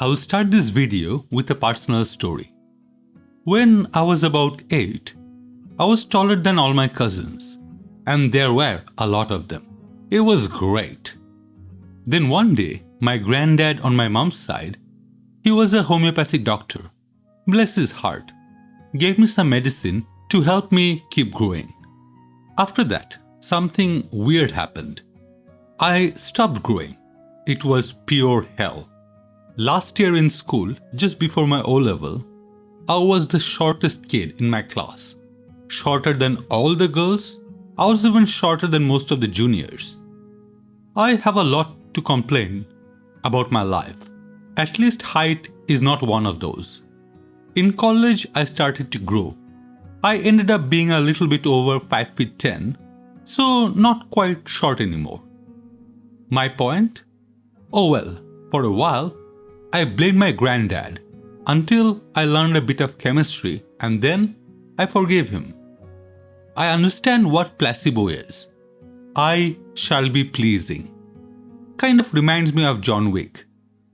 I will start this video with a personal story. When I was about 8, I was taller than all my cousins, and there were a lot of them. It was great. Then one day, my granddad on my mom's side, he was a homeopathic doctor, bless his heart, gave me some medicine to help me keep growing. After that, something weird happened. I stopped growing. It was pure hell. Last year in school, just before my O-level, I was the shortest kid in my class. Shorter than all the girls. I was even shorter than most of the juniors. I have a lot to complain about my life. At least height is not one of those. In college, I started to grow. I ended up being a little bit over 5 feet 10, so not quite short anymore. My point? Oh well, for a while, I blamed my granddad until I learned a bit of chemistry and then I forgave him. I understand what placebo is. I shall be pleasing. Kind of reminds me of John Wick.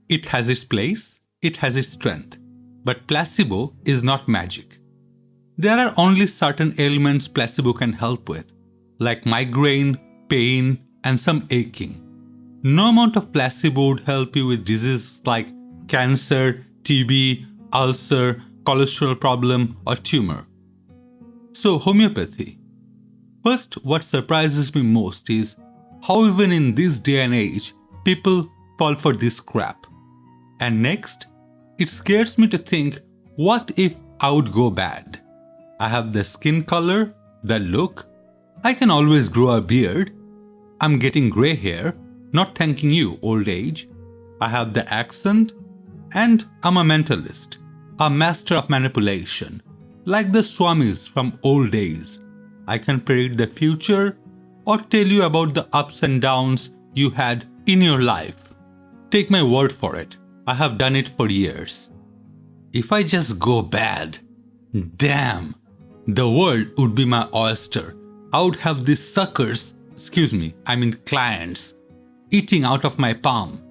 It has its place, it has its strength, but placebo is not magic. There are only certain ailments placebo can help with, like migraine, pain, and some aching. No amount of placebo would help you with diseases like cancer, TB, ulcer, cholesterol problem, or tumor. So, homeopathy. First, what surprises me most is how even in this day and age, people fall for this crap. And next, it scares me to think, what if I would go bad? I have the skin color, the look, I can always grow a beard, I'm getting grey hair, not thanking you, old age. I have the accent, and I'm a mentalist, a master of manipulation, like the Swamis from old days. I can predict the future or tell you about the ups and downs you had in your life. Take my word for it, I have done it for years. If I just go bad, damn, the world would be my oyster. I would have these suckers, clients, eating out of my palm.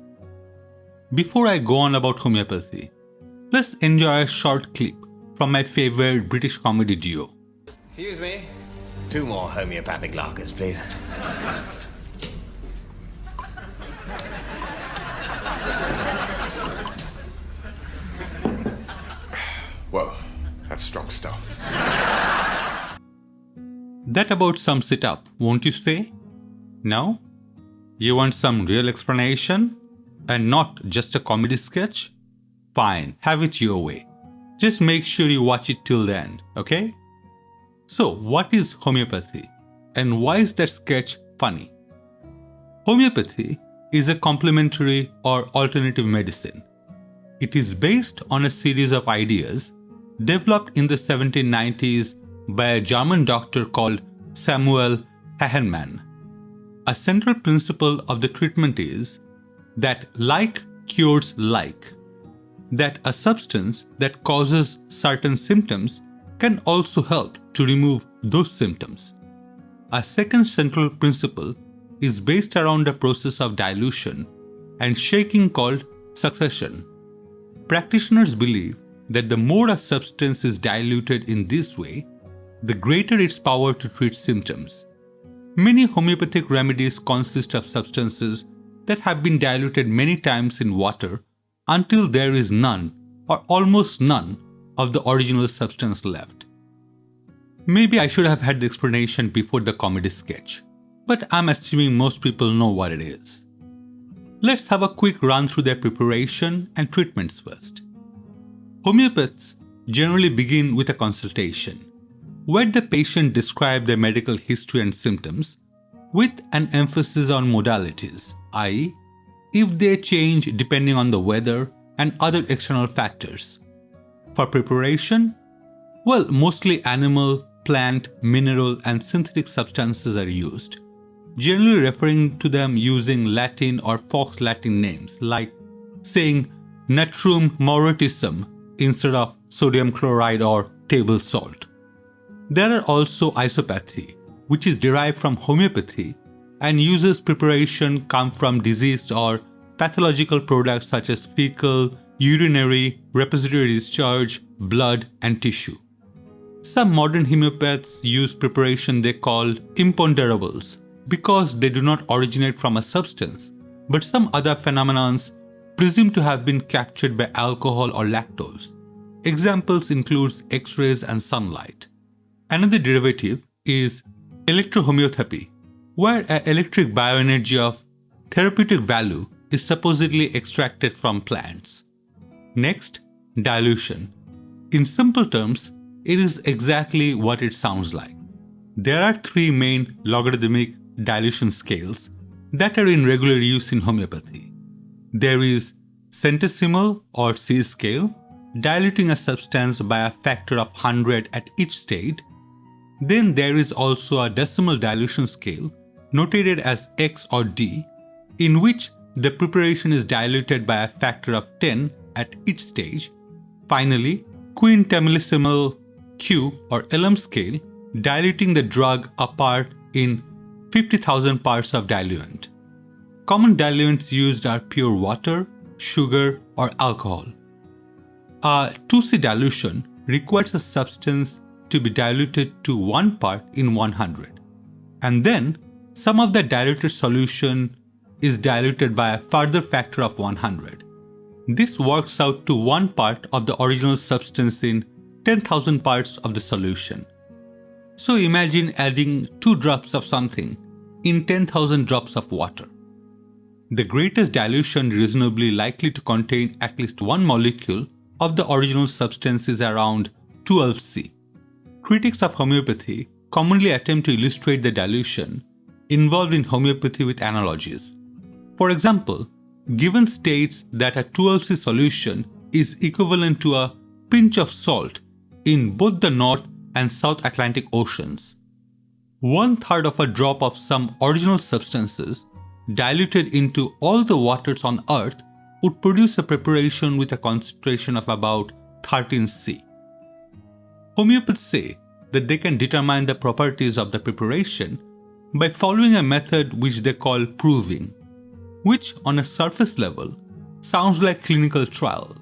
Before I go on about homeopathy, let's enjoy a short clip from my favorite British comedy duo. Excuse me, 2 more homeopathic lagers, please. Whoa, that's strong stuff. That about sums it up, won't you say? No? You want some real explanation? And not just a comedy sketch? Fine, have it your way. Just make sure you watch it till the end, okay? So, what is homeopathy? And why is that sketch funny? Homeopathy is a complementary or alternative medicine. It is based on a series of ideas developed in the 1790s by a German doctor called Samuel Hahnemann. A central principle of the treatment is that like cures like, that a substance that causes certain symptoms can also help to remove those symptoms. A second central principle is based around a process of dilution and shaking called succussion. Practitioners believe that the more a substance is diluted in this way, the greater its power to treat symptoms. Many homeopathic remedies consist of substances that have been diluted many times in water until there is none or almost none of the original substance left. Maybe I should have had the explanation before the comedy sketch, but I'm assuming most people know what it is. Let's have a quick run through their preparation and treatments first. Homeopaths generally begin with a consultation, where the patient describes their medical history and symptoms with an emphasis on modalities, i.e., if they change depending on the weather and other external factors. For preparation, well, mostly animal, plant, mineral, and synthetic substances are used, generally referring to them using Latin or Fox Latin names like saying natrum mauroticum instead of sodium chloride or table salt. There are also isopathy, which is derived from homeopathy and uses preparation come from diseased or pathological products such as fecal, urinary, repository discharge, blood, and tissue. Some modern homeopaths use preparation they call imponderables because they do not originate from a substance, but some other phenomena presumed to have been captured by alcohol or lactose. Examples include X-rays and sunlight. Another derivative is electrohomeopathy, where an electric bioenergy of therapeutic value is supposedly extracted from plants. Next, dilution. In simple terms, it is exactly what it sounds like. There are three main logarithmic dilution scales that are in regular use in homeopathy. There is centesimal or C scale, diluting a substance by a factor of 100 at each stage. Then there is also a decimal dilution scale, notated as X or D, in which the preparation is diluted by a factor of 10 at each stage. Finally, quintemillesimal Q or LM scale, diluting the drug apart in 50,000 parts of diluent. Common diluents used are pure water, sugar, or alcohol. A 2C dilution requires a substance to be diluted to 1 part in 100, and then some of the diluted solution is diluted by a further factor of 100. This works out to 1 part of the original substance in 10,000 parts of the solution. So imagine adding 2 drops of something in 10,000 drops of water. The greatest dilution reasonably likely to contain at least 1 molecule of the original substance is around 12C. Critics of homeopathy commonly attempt to illustrate the dilution involved in homeopathy with analogies. For example, given states that a 12C solution is equivalent to a pinch of salt in both the North and South Atlantic Oceans. 1/3 of a drop of some original substances diluted into all the waters on Earth would produce a preparation with a concentration of about 13C. Homeopaths say that they can determine the properties of the preparation by following a method which they call proving, which on a surface level sounds like clinical trial,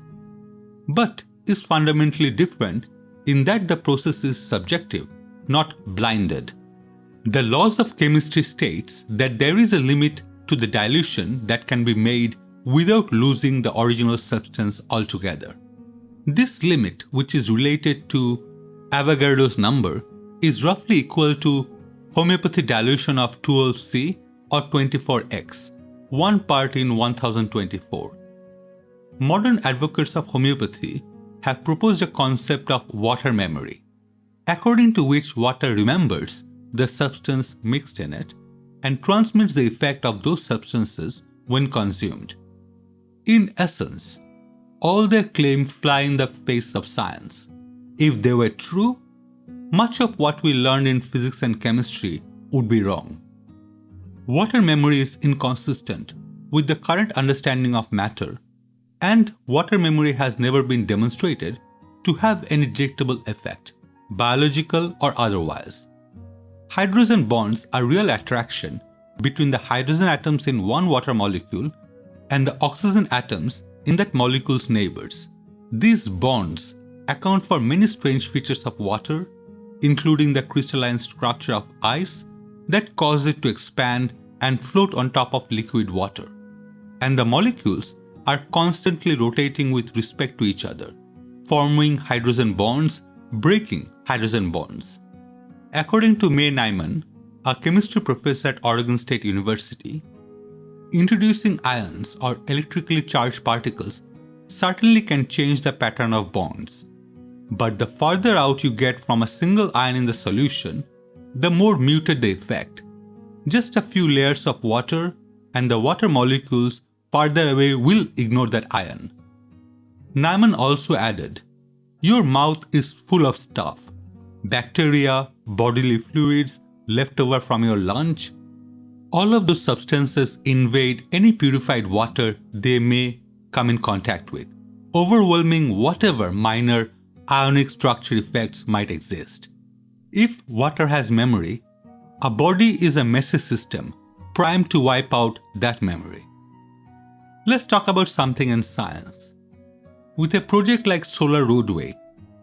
but is fundamentally different in that the process is subjective, not blinded. The laws of chemistry states that there is a limit to the dilution that can be made without losing the original substance altogether. This limit, which is related to Avogadro's number, is roughly equal to homeopathy dilution of 12C or 24X, 1 part in 1024. Modern advocates of homeopathy have proposed a concept of water memory, according to which water remembers the substance mixed in it and transmits the effect of those substances when consumed. In essence, all their claims fly in the face of science. If they were true, much of what we learned in physics and chemistry would be wrong. Water memory is inconsistent with the current understanding of matter, and water memory has never been demonstrated to have any detectable effect, biological or otherwise. Hydrogen bonds are real attraction between the hydrogen atoms in one water molecule and the oxygen atoms in that molecule's neighbors. These bonds account for many strange features of water, including the crystalline structure of ice that cause it to expand and float on top of liquid water. And the molecules are constantly rotating with respect to each other, forming hydrogen bonds, breaking hydrogen bonds. According to Hahnemann, a chemistry professor at Oregon State University, introducing ions or electrically charged particles certainly can change the pattern of bonds. But the farther out you get from a single ion in the solution, the more muted the effect. Just a few layers of water and the water molecules farther away will ignore that ion. Hahnemann also added, "Your mouth is full of stuff. Bacteria, bodily fluids, leftover from your lunch. All of those substances invade any purified water they may come in contact with, overwhelming whatever minor ionic structure effects might exist. If water has memory, a body is a messy system primed to wipe out that memory." Let's talk about something in science. With a project like solar roadway,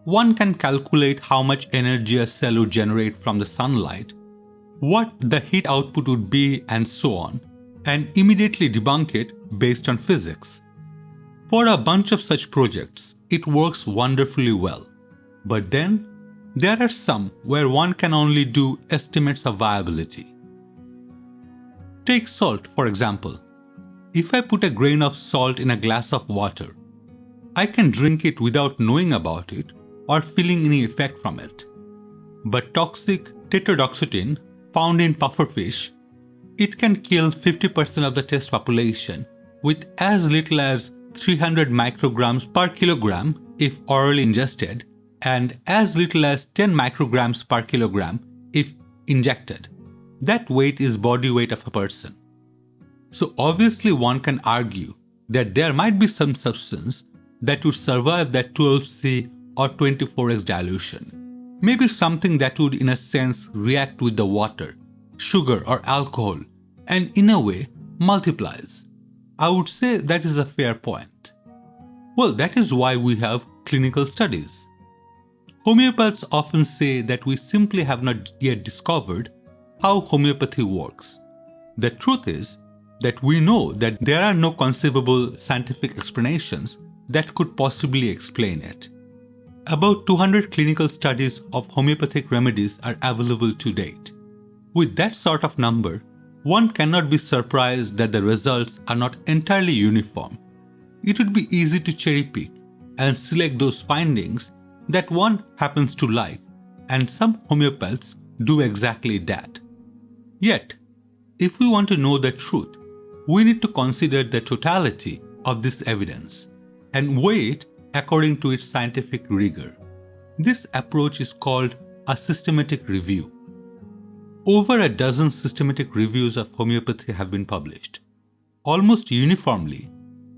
one can calculate how much energy a cell would generate from the sunlight, what the heat output would be, and so on, and immediately debunk it based on physics. For a bunch of such projects, it works wonderfully well. But then, there are some where one can only do estimates of viability. Take salt, for example. If I put a grain of salt in a glass of water, I can drink it without knowing about it or feeling any effect from it. But toxic tetrodotoxin found in pufferfish, it can kill 50% of the test population with as little as 300 micrograms per kilogram if orally ingested, and as little as 10 micrograms per kilogram if injected. That weight is body weight of a person. So obviously one can argue that there might be some substance that would survive that 12C or 24x dilution. Maybe something that would in a sense react with the water, sugar or alcohol, and in a way multiplies. I would say that is a fair point. Well, that is why we have clinical studies. Homeopaths often say that we simply have not yet discovered how homeopathy works. The truth is that we know that there are no conceivable scientific explanations that could possibly explain it. About 200 clinical studies of homeopathic remedies are available to date. With that sort of number, one cannot be surprised that the results are not entirely uniform. It would be easy to cherry pick and select those findings that one happens to like, and some homeopaths do exactly that. Yet, if we want to know the truth, we need to consider the totality of this evidence and weigh it according to its scientific rigor. This approach is called a systematic review. Over a dozen systematic reviews of homeopathy have been published. Almost uniformly,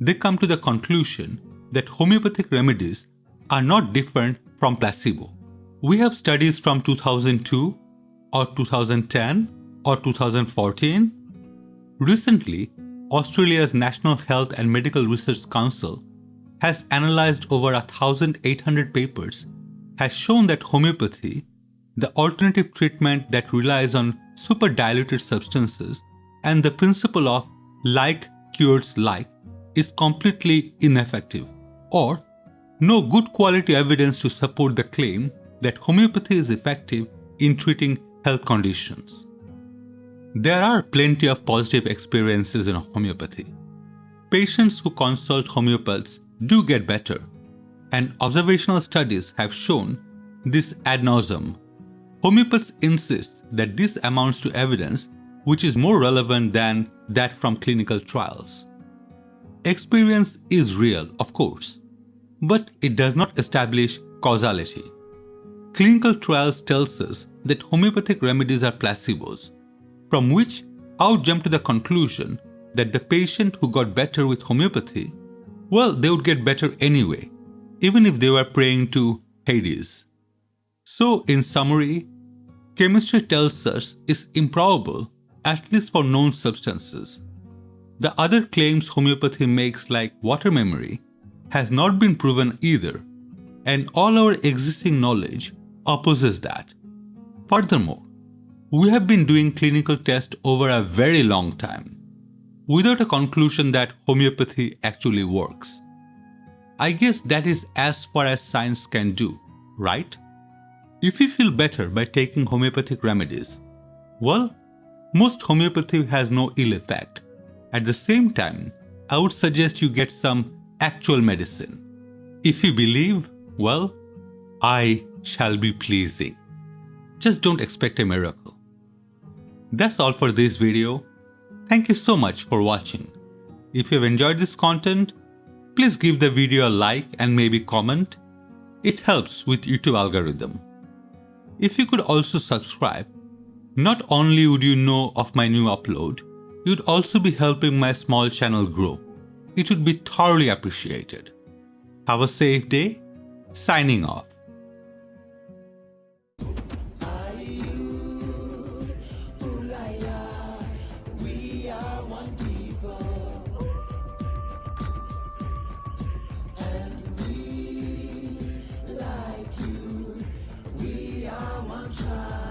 they come to the conclusion that homeopathic remedies are not different from placebo. We have studies from 2002 or 2010 or 2014. Recently, Australia's National Health and Medical Research Council has analyzed over 1,800 papers, has shown that homeopathy, the alternative treatment that relies on super diluted substances and the principle of like cures like, is completely ineffective, or no good quality evidence to support the claim that homeopathy is effective in treating health conditions. There are plenty of positive experiences in homeopathy. Patients who consult homeopaths do get better, and observational studies have shown this ad nauseam. Homeopaths insist that this amounts to evidence which is more relevant than that from clinical trials. Experience is real, of course, but it does not establish causality. Clinical trials tells us that homeopathic remedies are placebos, from which I would jump to the conclusion that the patient who got better with homeopathy, well, they would get better anyway, even if they were praying to Hades. So, in summary, chemistry tells us it's improbable, at least for known substances. The other claims homeopathy makes, like water memory, has not been proven either, and all our existing knowledge opposes that. Furthermore, we have been doing clinical tests over a very long time, without a conclusion that homeopathy actually works. I guess that is as far as science can do, right? If you feel better by taking homeopathic remedies, well, most homeopathy has no ill effect. At the same time, I would suggest you get some actual medicine. If you believe, well, I shall be pleasing. Just don't expect a miracle. That's all for this video. Thank you so much for watching. If you have enjoyed this content, please give the video a like and maybe comment. It helps with YouTube algorithm. If you could also subscribe, not only would you know of my new upload, you'd also be helping my small channel grow. It would be thoroughly appreciated. Have a safe day. Signing off. And try.